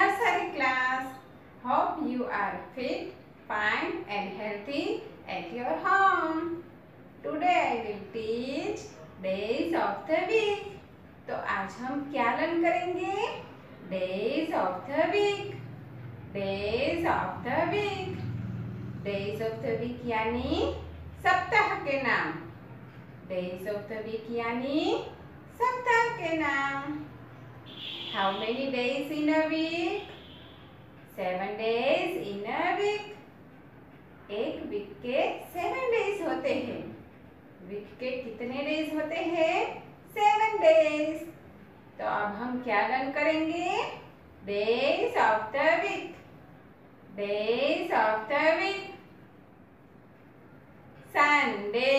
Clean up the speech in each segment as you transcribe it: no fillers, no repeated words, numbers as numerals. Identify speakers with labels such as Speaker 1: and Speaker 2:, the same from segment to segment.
Speaker 1: nursery class. Hope you are fit, fine and healthy at your home. Today I will teach days of the week. तो आज हम क्या learn करेंगे? Days of the week. Days of the week. Days of the week यानी सप्ताह के नाम. Days of the week यानी सप्ताह के नाम. How many days in a week? 7 days in a week. एक वीक के 7 डेज होते हैं. वीक के कितने डेज होते हैं? 7 डेज. तो अब हम क्या लर्न करेंगे? Days of the week. Days of the week. Sunday,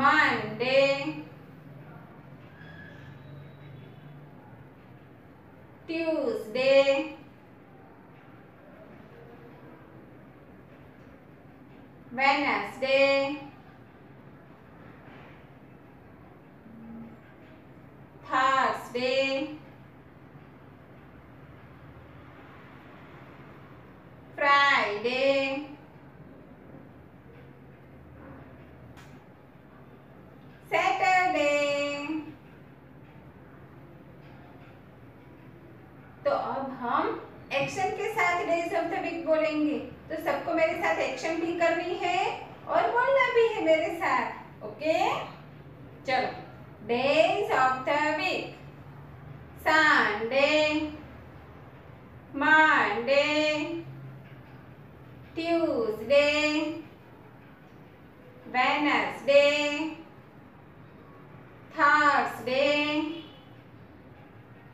Speaker 1: Monday, Tuesday, Wednesday, Thursday, Friday, Saturday. तो अब हम एक्शन के साथ डेज ऑफ द वीक बोलेंगे. तो सबको मेरे साथ एक्शन भी करनी है और बोलना भी है मेरे साथ. ओके, चलो. Days of the week. Sunday, Monday, Tuesday, Wednesday, Thursday,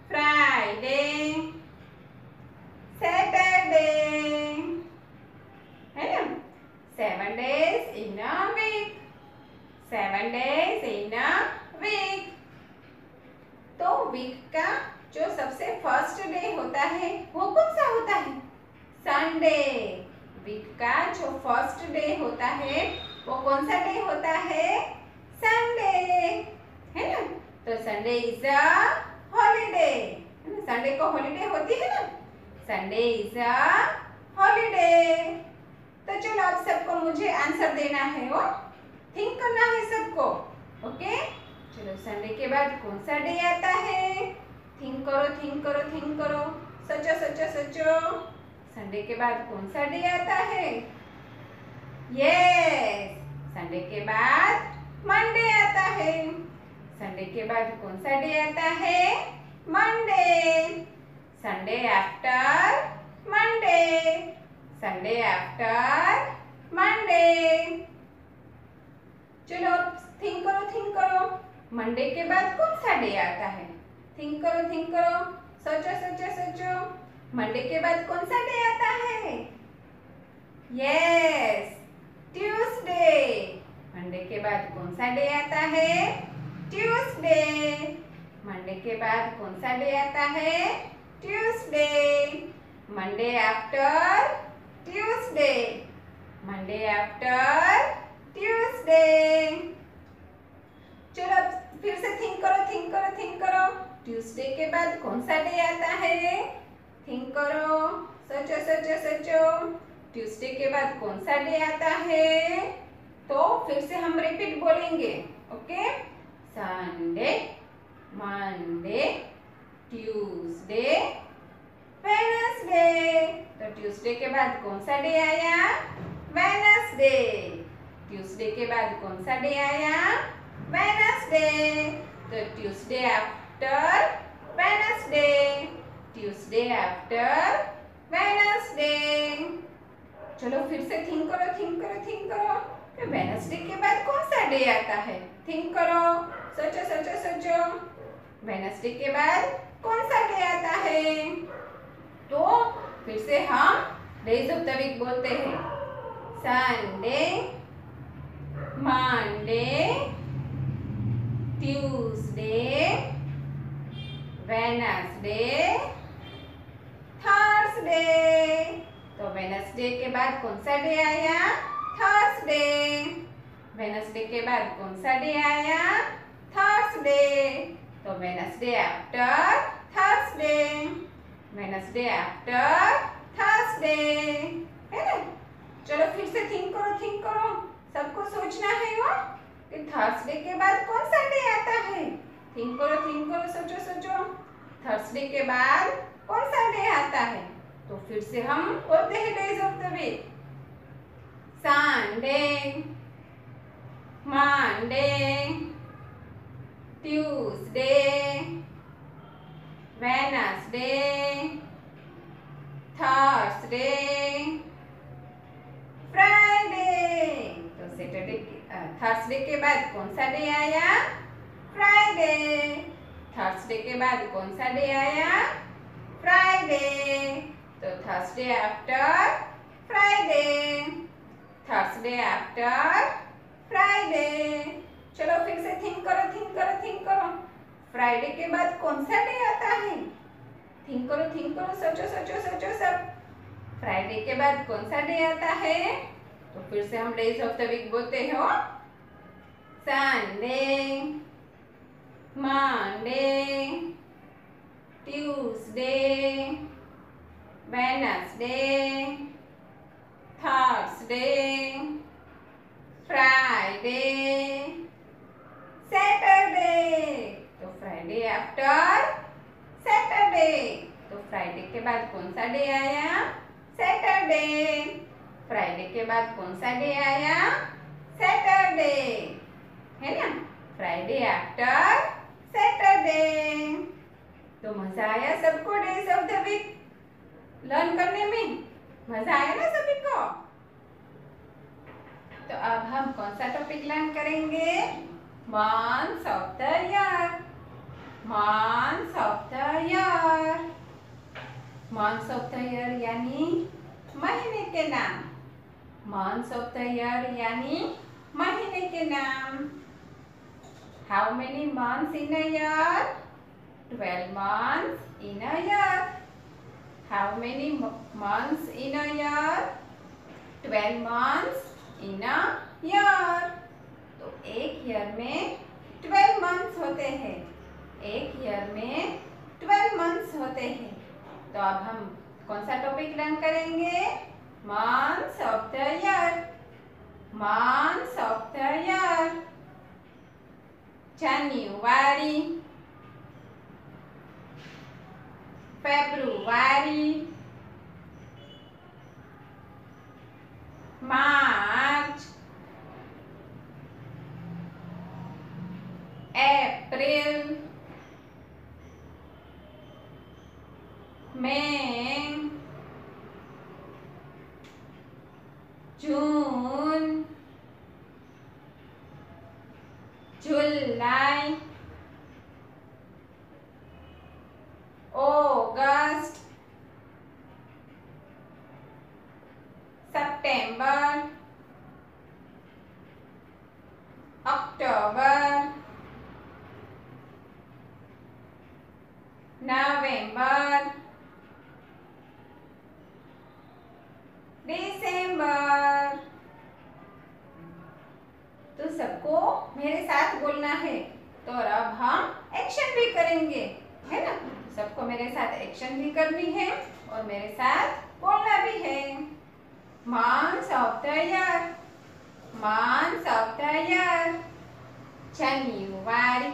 Speaker 1: Friday, Saturday. है ना? 7 days in a week. 7 days in a week. तो वीक का जो सबसे फर्स्ट डे होता है वो कौन सा होता है? संडे. वीक का जो फर्स्ट डे होता है वो कौन सा डे होता है? संडे. है ना? तो Sunday is a holiday. Sunday को हॉलीडे होती है ना? Sunday is a holiday. तो चलो आप सबको मुझे आंसर देना है. वो थिंक करना है सबको. ओके, चलो. संडे के बाद कौन सा डे आता है? थिंक करो, थिंक करो, थिंक करो. सोचो, सोचो, सोचो. संडे के बाद कौन सा डे आता है? यस, संडे के बाद मंडे आता है. संडे के बाद कौन सा डे आता है? Monday. Sunday after Monday. Sunday after Monday. चलो थिंक करो, थिंक करो. मंडे के बाद कौन सा डे आता है? थिंक करो, थिंक करो. सोचो, सोचो, सोचो. मंडे के बाद कौन सा डे आता है? Yes, Tuesday. मंडे के बाद कौन सा डे आता है? ट्यूसडे. मंडे के बाद कौन सा डे आता है? Tuesday. Monday after Tuesday. Monday after Tuesday. चलो फिर से थिंक करो, थिंक करो, थिंक करो. ट्यूसडे के बाद कौन सा डे आता है? थिंक करो. सोचो, सोचो, सोचो. ट्यूसडे के बाद कौन सा डे आता है? तो फिर से हम रिपीट बोलेंगे. Okay, Sunday, Monday, Tuesday, Wednesday. तो ट्यूसडे के बाद कौन सा डे आया? वेडनेसडे. ट्यूसडे के बाद कौन सा डे आया? वेडनेसडे. तो Tuesday after Wednesday. Tuesday after Wednesday. चलो फिर से थिंक करो, थिंक करो, थिंक करो. वेडनेसडे के बाद कौन सा डे आता है? थिंक करो. सोचो, सोचो, सोचो. वेडनेसडे के बाद कौन सा डे आता है? तो फिर से हम डेज ऑफ द वीक बोलते हैं. Sunday, Monday, Tuesday, Wednesday, Thursday. तो वेडनेसडे के बाद कौन सा डे आया? थर्सडे. वेडनेसडे के बाद कौन सा डे आया? थर्सडे. तो Wednesday after Thursday, Wednesday after Thursday, है ना। चलो फिर से थिंक करो, सबको सोचना है वो कि थर्सडे के बाद कौन सा डे आता है। थिंक करो, सोचो। थर्सडे के बाद कौन सा डे आता है। तो फिर से हम बोलते हैं days of the week. Sunday, Monday, Tuesday, Wednesday, Thursday, Friday. तो थर्सडे के बाद कौन सा डे आया? फ्राइडे। थर्सडे के बाद कौन सा डे आया? फ्राइडे। तो Thursday after Friday, Thursday after Friday. चलो फिर से थिंक करो। फ्राइडे के बाद कौन सा डे आता है? थिंक करो, सोचो सब। फ्राइडे के बाद कौन सा डे आता है? तो फिर से हम डेज ऑफ द वीक बोलते हो। Sunday, Monday, Tuesday, Wednesday, Thursday, Friday, Saturday. तो फ्राइडे आफ्टर सैटरडे। तो फ्राइडे के बाद कौन सा डे आया? सैटरडे। फ्राइडे के बाद कौन सा डे आया? सैटरडे, है ना। Friday after Saturday. तो मजा आया सबको days of the week learn करने में? मजा आया ना सभी को? तो अब हम कौन सा टॉपिक लर्न करेंगे? Months of the year. Months of the year, months of the year यानी महीने के नाम। मंथ्स ऑफ द ईयर यानी महीने के नाम। How many months in a year? 12 months in a year. How many months in a year? 12 months in a year. तो एक ईयर में 12 मंथ्स होते हैं। एक ईयर में 12 मंथ्स होते हैं। तो अब हम कौन सा टॉपिक लर्न करेंगे? Months of the year. Months of the year. January, February, March, April, May, June, July, August, September, October, November, December. तो सबको मेरे साथ बोलना है। तो अब हम एक्शन भी करेंगे, है ना। सबको मेरे साथ एक्शन भी करनी है और मेरे साथ बोलना भी है। Months of the year, months of the year. January,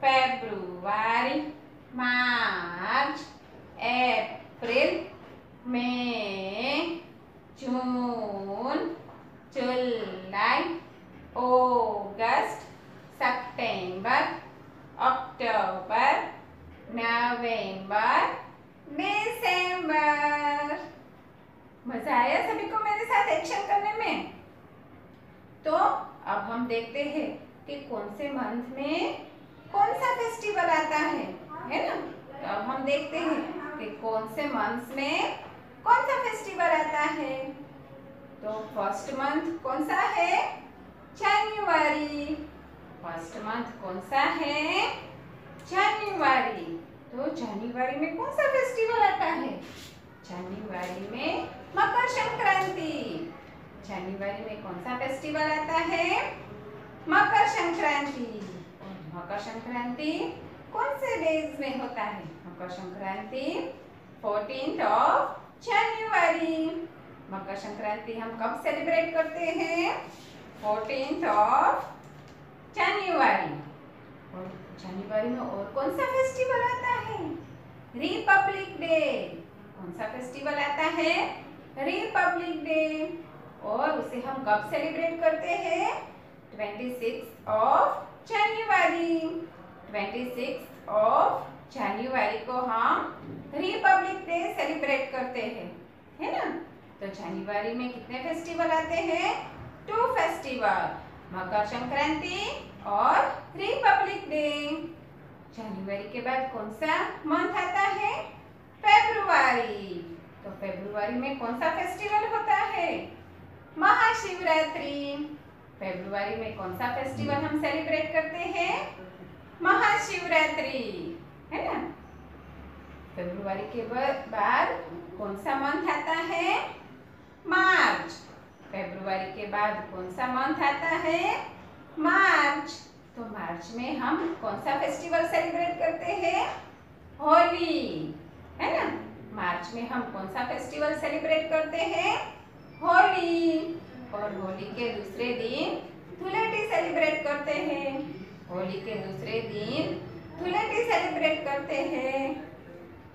Speaker 1: February, March, April, May, June, July, August, September, October, November, December. मजा आया सभी को मेरे साथ एक्शन करने में? तो अब हम देखते हैं कि कौन से मंथ में कौन सा फेस्टिवल आता है ना। तो अब हम देखते हैं कि कौन से मंथ में कौन सा फेस्टिवल आता है। तो फर्स्ट मंथ कौन सा है? जनवरी। फर्स्ट मंथ कौन सा है? जनवरी। तो जनवरी में कौन सा फेस्टिवल आता है? जनवरी में मकर संक्रांति। जनवरी में कौन सा फेस्टिवल आता है? मकर संक्रांति। मकर संक्रांति कौन से डेज में होता है? Makar Sankranti 14th of January. Makar Sankranti हम कब सेलिब्रेट करते हैं? 14th of January. और जनवरी में और कौन सा फेस्टिवल आता है? Republic day. कौन सा फेस्टिवल आता है? Republic day. और उसे हम कब सेलिब्रेट करते हैं? 26th of January. 26th of January को हम रिपब्लिक डे सेलिब्रेट करते हैं, है ना? तो जनवरी में कितने फेस्टिवल आते हैं? 2 फेस्टिवल, मकर संक्रांति और रिपब्लिक डे। जनवरी के बाद कौन सा मंथ आता है? फरवरी। तो फरवरी में कौन सा फेस्टिवल होता है? महाशिवरात्रि। फरवरी में कौन सा फेस्टिवल हम सेलिब्रेट करते हैं? महाशिवरात्रि, है ना? फरवरी के बाद कौन सा मंथ आता है? मार्च। फरवरी के बाद कौन सा मंथ आता है? मार्च। तो मार्च में हम कौन सा फेस्टिवल सेलिब्रेट करते हैं? होली, है ना? मार्च में हम कौन सा फेस्टिवल सेलिब्रेट करते हैं? होली। और होली के दूसरे दिन धुलेटी सेलिब्रेट करते हैं। होली के दूसरे दिन धुलेटी सेलिब्रेट करते हैं।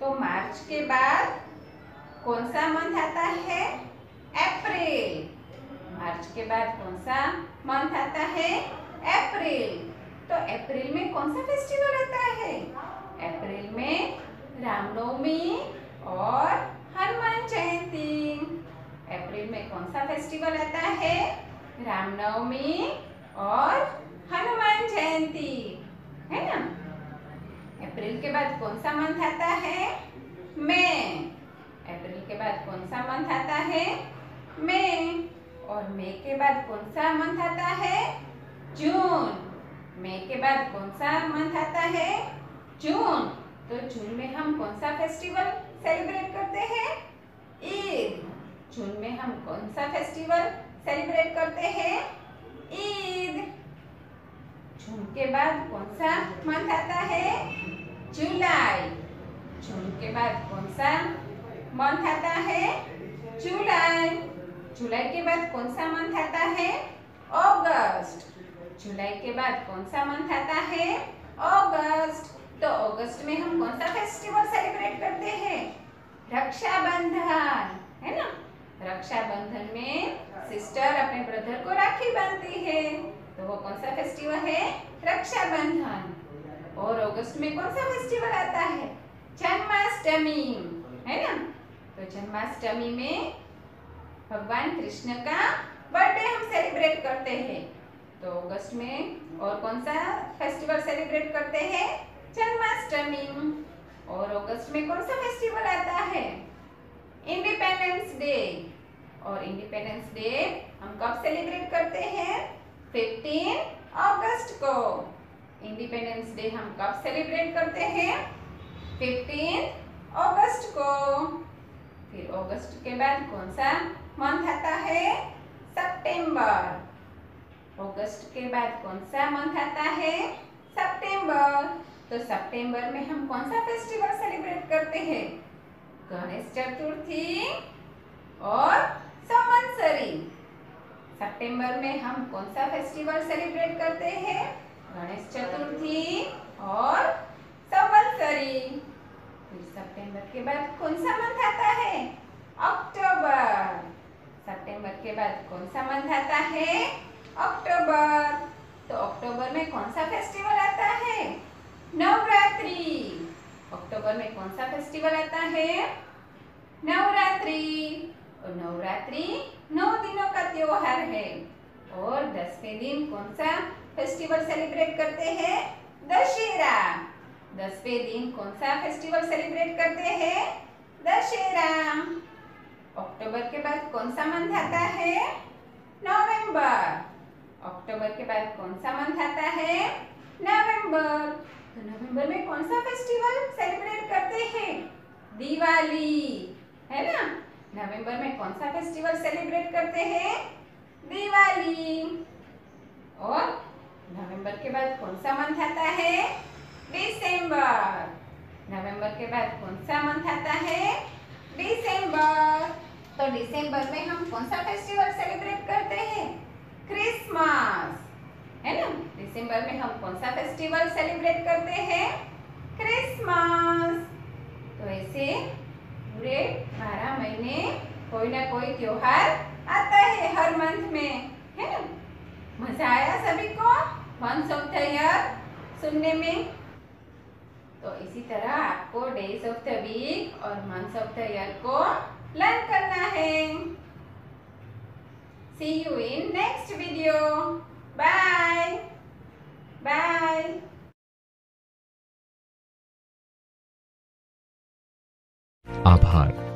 Speaker 1: तो मार्च के बाद कौन सा मंथ आता है? अप्रैल। मार्च के बाद कौन सा मंथ आता है? अप्रैल। तो अप्रैल में कौन सा फेस्टिवल आता है? अप्रैल में रामनवमी और हनुमान जयंती। अप्रैल में कौन सा फेस्टिवल आता है? रामनवमी और हनुमान जयंती, है ना? अप्रैल के बाद कौन सा मंथ आता है? मई। अप्रैल के बाद कौन सा मंथ आता है? मई। और मई के बाद कौन सा मंथ आता है? जून। मई के बाद कौन सा मंथ आता है? जून। तो जून में हम कौन सा फेस्टिवल सेलिब्रेट करते हैं? ईद। जून में हम कौन सा फेस्टिवल सेलिब्रेट करते हैं? ईद। जून के बाद कौन सा मंथ आता है? जुलाई। जून के बाद कौन सा मंथ आता है? जुलाई। जुलाई के बाद कौन सा मंथ आता है? अगस्त। जुलाई के बाद कौन सा मंथ आता है? अगस्त। तो अगस्त में हम कौन सा फेस्टिवल सेलिब्रेट करते हैं? रक्षाबंधन, है ना? रक्षाबंधन में सिस्टर अपने ब्रदर को राखी बांधती है, तो वो कौन सा फेस्टिवल है? रक्षाबंधन। और अगस्त में कौन सा फेस्टिवल आता है? जन्माष्टमी, है ना? तो जन्माष्टमी में भगवान कृष्ण का बर्थडे हम सेलिब्रेट करते हैं। तो अगस्त में और कौन सा फेस्टिवल सेलिब्रेट करते हैं? जन्माष्टमी। और अगस्त में कौन सा फेस्टिवल आता है? Independence day. और इंडिपेंडेंस डे हम कब सेलिब्रेट करते हैं? 15 अगस्त को। इंडिपेंडेंस डे हम कब सेलिब्रेट करते हैं? 15 अगस्त को। फिर अगस्त के बाद कौन सा मंथ आता है? सितंबर। अगस्त के बाद कौन सा मंथ आता है? सितंबर। तो सितंबर में हम कौन सा फेस्टिवल सेलिब्रेट करते हैं? गणेश चतुर्थी और संवत्सरी। सितंबर में हम कौन सा फेस्टिवल सेलिब्रेट करते हैं? गणेश चतुर्थी और संवत्सरी। फिर सितंबर के बाद कौन सा मंथ आता है? अक्टूबर। सितंबर के बाद कौन सा मंथ आता है? अक्टूबर। तो अक्टूबर में कौन सा फेस्टिवल आता है? नवरात्रि। अक्टूबर में कौन सा फेस्टिवल आता है? नवरात्रि। और नवरात्रि 9 दिनों का त्योहार है। और 10वें दिन कौन सा फेस्टिवल सेलिब्रेट करते हैं? दशहरा। 10वें दिन कौन सा फेस्टिवल सेलिब्रेट करते हैं? दशहरा। अक्टूबर के बाद कौन सा मंथ आता है? नवंबर। अक्टूबर के बाद कौन सा मंथ आता है? नवंबर। तो नवंबर में कौन सा फेस्टिवल सेलिब्रेट करते हैं? दिवाली, है ना? नवंबर में कौन सा फेस्टिवल सेलिब्रेट करते हैं? दिवाली। और नवंबर के बाद कौन सा मंथ आता है? दिसंबर। नवंबर के बाद कौन सा मंथ आता है? दिसंबर। तो दिसंबर में हम कौन सा फेस्टिवल सेलिब्रेट करते हैं? क्रिसमस, है ना। दिसंबर में हम कौन सा फेस्टिवल सेलिब्रेट करते हैं? क्रिसमस। तो ऐसे पूरे 12 महीने कोई ना कोई त्योहार आता है हर मंथ में, है ना। मजा आया सभी को मंथ्स ऑफ द ईयर सुनने में? तो इसी तरह आपको डेज ऑफ द वीक और मंथ्स ऑफ द ईयर को लर्न करना है। See you in next video. Bye. Bye.
Speaker 2: आभार।